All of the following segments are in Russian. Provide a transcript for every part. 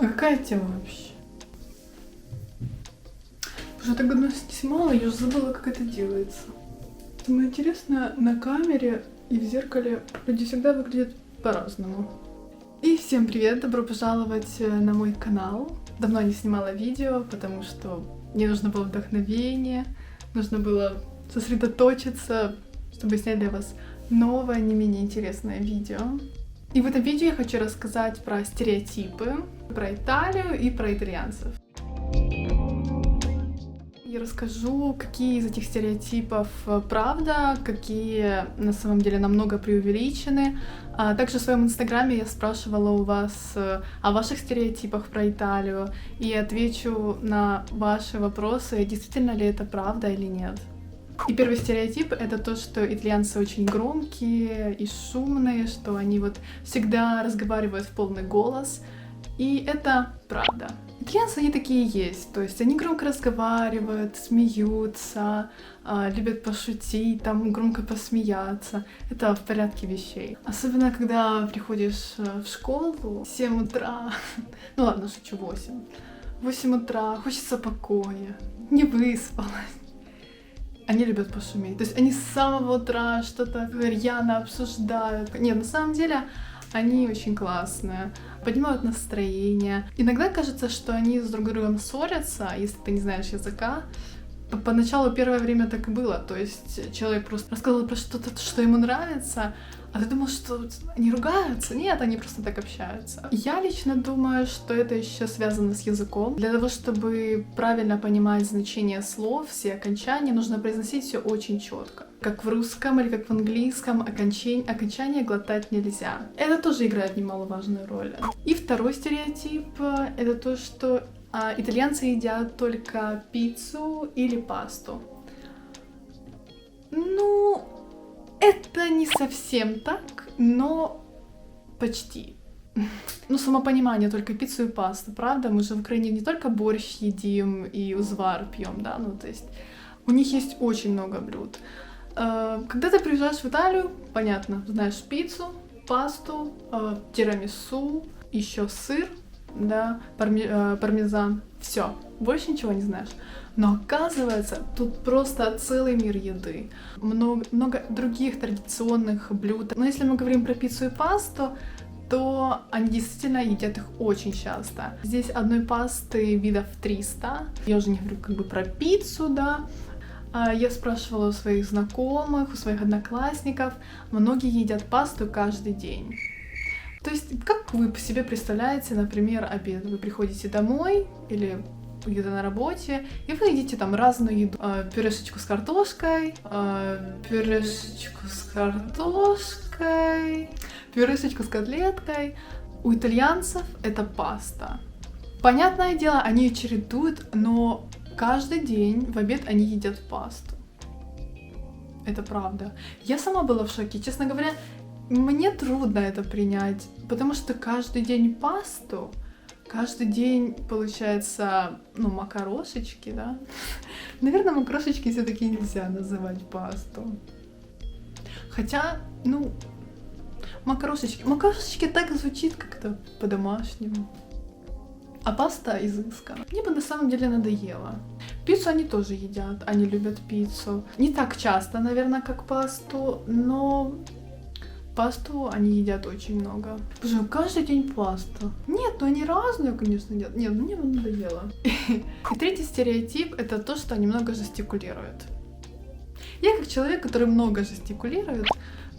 А какая тема вообще? Уже так давно снимала, я уже забыла, как это делается. Самое интересное, на камере и в зеркале люди всегда выглядят по-разному. И всем привет, добро пожаловать на мой канал. Давно не снимала видео, потому что мне нужно было вдохновение, нужно было сосредоточиться, чтобы снять для вас новое, не менее интересное видео. И в этом видео я хочу рассказать про стереотипы, про Италию и про итальянцев. Я расскажу, какие из этих стереотипов правда, какие на самом деле намного преувеличены. Также в своем инстаграме я спрашивала у вас о ваших стереотипах про Италию и отвечу на ваши вопросы, действительно ли это правда или нет. И первый стереотип — это то, что итальянцы очень громкие и шумные, что они вот всегда разговаривают в полный голос. И это правда. Итальянцы, они такие есть, то есть они громко разговаривают, смеются, любят пошутить, там громко посмеяться. Это в порядке вещей. Особенно, когда приходишь в школу в 7 утра, ну ладно, шучу, 8. 8 утра, хочется покоя, не выспалась. Они любят пошуметь, то есть они с самого утра что-то рьяно обсуждают. Нет, на самом деле они очень классные, поднимают настроение. Иногда кажется, что они с друг другом ссорятся, если ты не знаешь языка. Поначалу первое время так и было, то есть человек просто рассказывал про что-то, что ему нравится, а ты думал, что они ругаются? Нет, они просто так общаются. Я лично думаю, что это еще связано с языком. Для того, чтобы правильно понимать значение слов, все окончания, нужно произносить все очень четко. Как в русском или как в английском, окончание глотать нельзя. Это тоже играет немаловажную роль. И второй стереотип — это то, что итальянцы едят только пиццу или пасту. Ну, это не совсем так, но почти. Ну, самопонимание, только пиццу и пасту, правда? Мы же в Украине не только борщ едим и узвар пьем, да? Ну, то есть у них есть очень много блюд. Когда ты приезжаешь в Италию, понятно, знаешь пиццу, пасту, тирамису, еще сыр, да, пармезан, все, больше ничего не знаешь. Но оказывается, тут просто целый мир еды, много других традиционных блюд. Но если мы говорим про пиццу и пасту, то они действительно едят их очень часто. Здесь одной пасты видов 300. Я уже не говорю как бы про пиццу, да. Я спрашивала у своих знакомых, у своих одноклассников, многие едят пасту каждый день. То есть, как вы по себе представляете, например, обед? Вы приходите домой или где-то на работе, и вы едите там разную еду. Пюрешечку с картошкой, пюрешечку с котлеткой. У итальянцев это паста. Понятное дело, они ее чередуют, но каждый день в обед они едят пасту. Это правда. Я сама была в шоке, честно говоря. Мне трудно это принять, потому что каждый день пасту, каждый день, получается, ну, макарошечки, да? Наверное, макарошечки все-таки нельзя называть пасту. Хотя, ну, макарошечки так звучит как-то по-домашнему. А паста изысканна. Мне бы на самом деле надоело. Пиццу они тоже едят, они любят пиццу. Не так часто, наверное, как пасту, но пасту они едят очень много. Боже, каждый день паста. Нет, ну они разные, конечно, едят. Нет, мне бы надоело. И третий стереотип — это то, что они много жестикулируют. Я, как человек, который много жестикулирует,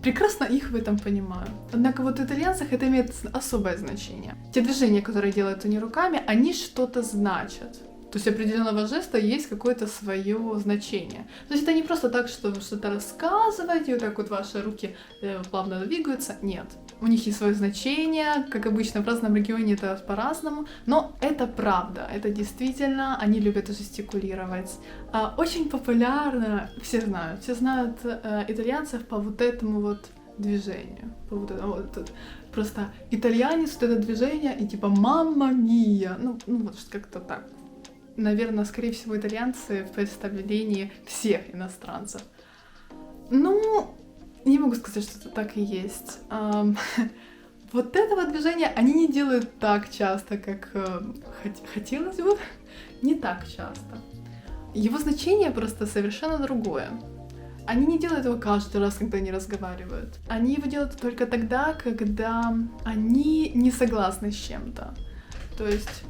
прекрасно их в этом понимаю. Однако вот в итальянцах это имеет особое значение. Те движения, которые делают они руками, они что-то значат. То есть определенного жеста есть какое-то свое значение. То есть это не просто так, что вы что-то рассказываете, вот так вот ваши руки плавно двигаются. Нет. У них есть свое значение, как обычно, в разном регионе это по-разному, но это правда, это действительно, они любят жестикулировать. Очень популярно, все знают итальянцев по вот этому вот движению. По вот этому, вот, просто итальянец, вот это движение, и типа «мамма мия», ну вот как-то так. Наверное, скорее всего, итальянцы в представлении всех иностранцев. Ну, не могу сказать, что это так и есть. Вот этого движения они не делают так часто, как хотелось бы, не так часто. Его значение просто совершенно другое. Они не делают его каждый раз, когда они разговаривают. Они его делают только тогда, когда они не согласны с чем-то. То есть,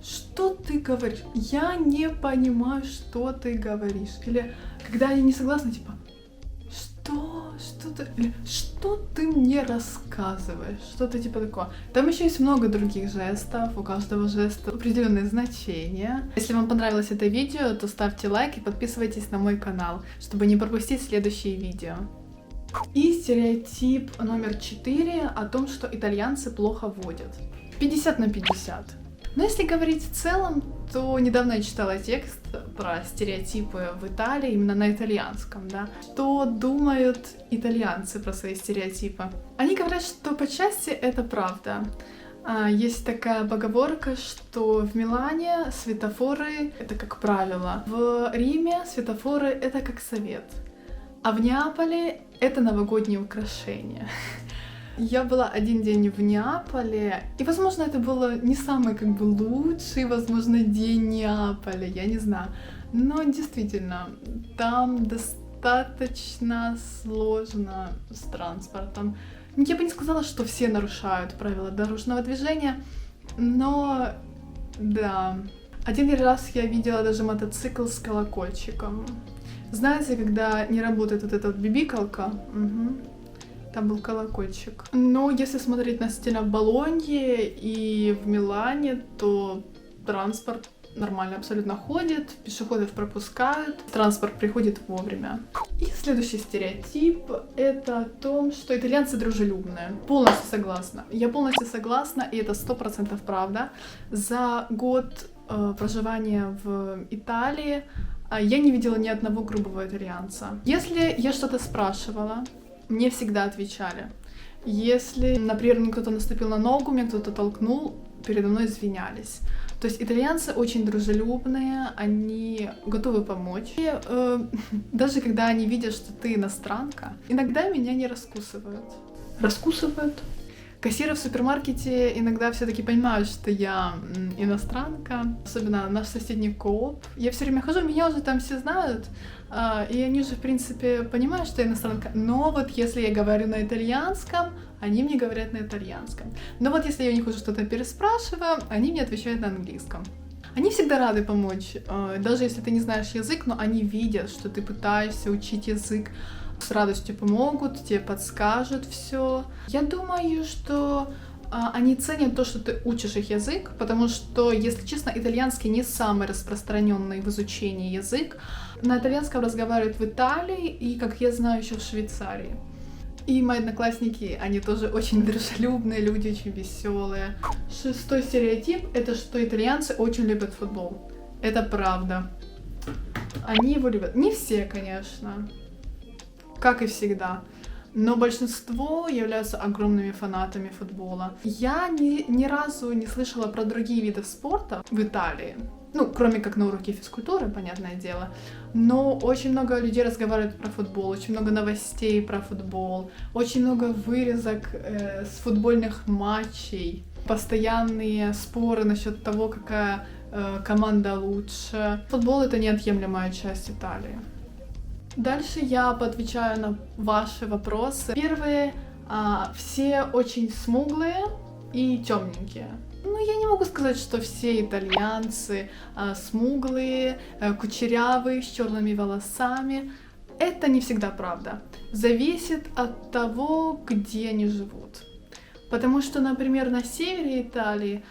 что ты говоришь? Я не понимаю, что ты говоришь. Или когда они не согласны, типа, что ты мне рассказываешь? Что-то типа такого. Там еще есть много других жестов, у каждого жеста определенное значение. Если вам понравилось это видео, то ставьте лайк и подписывайтесь на мой канал, чтобы не пропустить следующие видео. И стереотип номер 4 о том, что итальянцы плохо водят. 50/50. Но если говорить в целом, то недавно я читала текст про стереотипы в Италии, именно на итальянском, да. Что думают итальянцы про свои стереотипы? Они говорят, что по части это правда. Есть такая поговорка, что в Милане светофоры — это как правило, в Риме светофоры — это как совет, а в Неаполе — это новогодние украшения. Я была один день в Неаполе, и, возможно, это было не самый, лучший, возможно, день Неаполя, я не знаю. Но действительно, там достаточно сложно с транспортом. Я бы не сказала, что все нарушают правила дорожного движения, но да. Один раз я видела даже мотоцикл с колокольчиком. Знаете, когда не работает вот эта вот бибикалка? Угу. Там был колокольчик. Но если смотреть относительно в Болонье и в Милане, то транспорт нормально абсолютно ходит, пешеходов пропускают, транспорт приходит вовремя. И следующий стереотип — это о том, что итальянцы дружелюбные. Полностью согласна. Я полностью согласна, и это 100% правда. За год проживания в Италии я не видела ни одного грубого итальянца. Если я что-то спрашивала, мне всегда отвечали. Если, например, мне кто-то наступил на ногу, меня кто-то толкнул, передо мной извинялись. То есть итальянцы очень дружелюбные, они готовы помочь. И, даже когда они видят, что ты иностранка, иногда меня не раскусывают. Раскусывают? Кассиры в супермаркете иногда все-таки понимают, что я иностранка, особенно наш соседний Кооп. Я все время хожу, меня уже там все знают, и они уже, в принципе, понимают, что я иностранка. Но вот если я говорю на итальянском, они мне говорят на итальянском. Но вот если я у них уже что-то переспрашиваю, они мне отвечают на английском. Они всегда рады помочь, даже если ты не знаешь язык, но они видят, что ты пытаешься учить язык, с радостью помогут, тебе подскажут все. Я думаю, что они ценят то, что ты учишь их язык, потому что, если честно, итальянский не самый распространенный в изучении язык. На итальянском разговаривают в Италии и, как я знаю, еще в Швейцарии. И мои одноклассники, они тоже очень дружелюбные люди, очень веселые. 6-й стереотип — это что итальянцы очень любят футбол. Это правда. Они его любят. Не все, конечно, как и всегда. Но большинство являются огромными фанатами футбола. Я ни разу не слышала про другие виды спорта в Италии. Ну, кроме как на уроке физкультуры, понятное дело. Но очень много людей разговаривают про футбол, очень много новостей про футбол, очень много вырезок с футбольных матчей, постоянные споры насчет того, какая команда лучше. Футбол — это неотъемлемая часть Италии. Дальше я поотвечаю на ваши вопросы. Первые, все очень смуглые и темненькие. Ну, я не могу сказать, что все итальянцы смуглые, кучерявые, с черными волосами. Это не всегда правда. Зависит от того, где они живут. Потому что, например, на севере Италии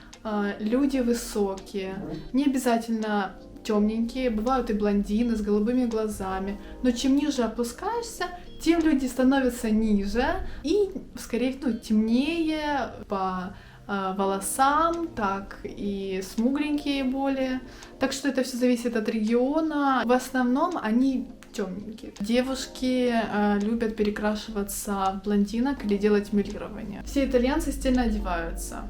люди высокие, не обязательно темненькие, бывают и блондины с голубыми глазами, но чем ниже опускаешься, тем люди становятся ниже и, скорее, темнее по волосам, так и смугленькие более. Так что это все зависит от региона. В основном они темненькие. Девушки любят перекрашиваться в блондинок или делать милирование. Все итальянцы стильно одеваются.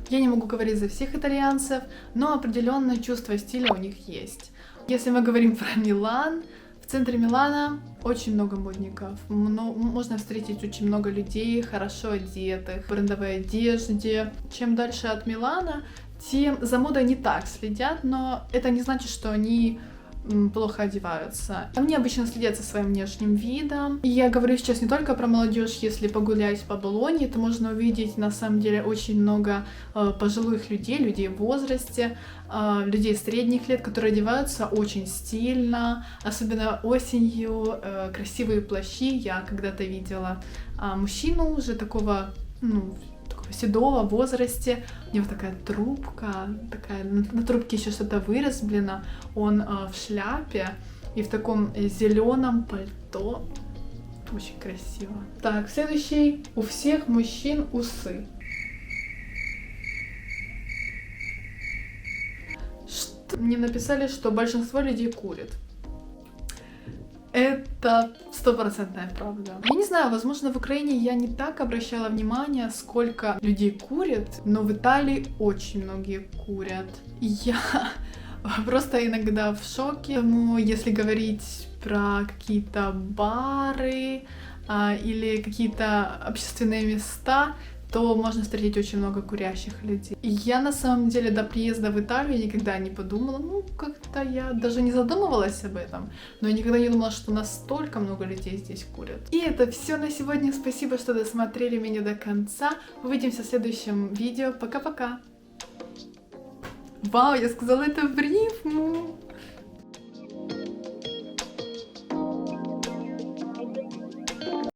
Я не могу говорить за всех итальянцев, но определенное чувство стиля у них есть. Если мы говорим про Милан, в В центре Милана очень много модников. Можно встретить очень много людей, хорошо одетых, в брендовой одежде. Чем дальше от Милана, тем за модой не так следят, но это не значит, что они плохо одеваются. Они обычно следят за своим внешним видом. И я говорю сейчас не только про молодежь. Если погулять по Болонье, то можно увидеть на самом деле очень много пожилых людей в возрасте, людей средних лет, которые одеваются очень стильно, особенно осенью, красивые плащи. Я когда-то видела мужчину уже такого седого возрасте, у него такая трубка, на трубке еще что-то вырезблено, он в шляпе и в таком зеленом пальто, очень красиво. Так, следующий, у всех мужчин усы. Мне написали, что большинство людей курит. Это 100% правда. Я не знаю, возможно, в Украине я не так обращала внимание, сколько людей курит, но в Италии очень многие курят. И я просто иногда в шоке. Поэтому, если говорить про какие-то бары или какие-то общественные места, то можно встретить очень много курящих людей. И я на самом деле до приезда в Италию никогда не подумала, как-то я даже не задумывалась об этом, но я никогда не думала, что настолько много людей здесь курят. И это все на сегодня. Спасибо, что досмотрели меня до конца. Увидимся в следующем видео. Пока-пока. Вау, я сказала это в рифму.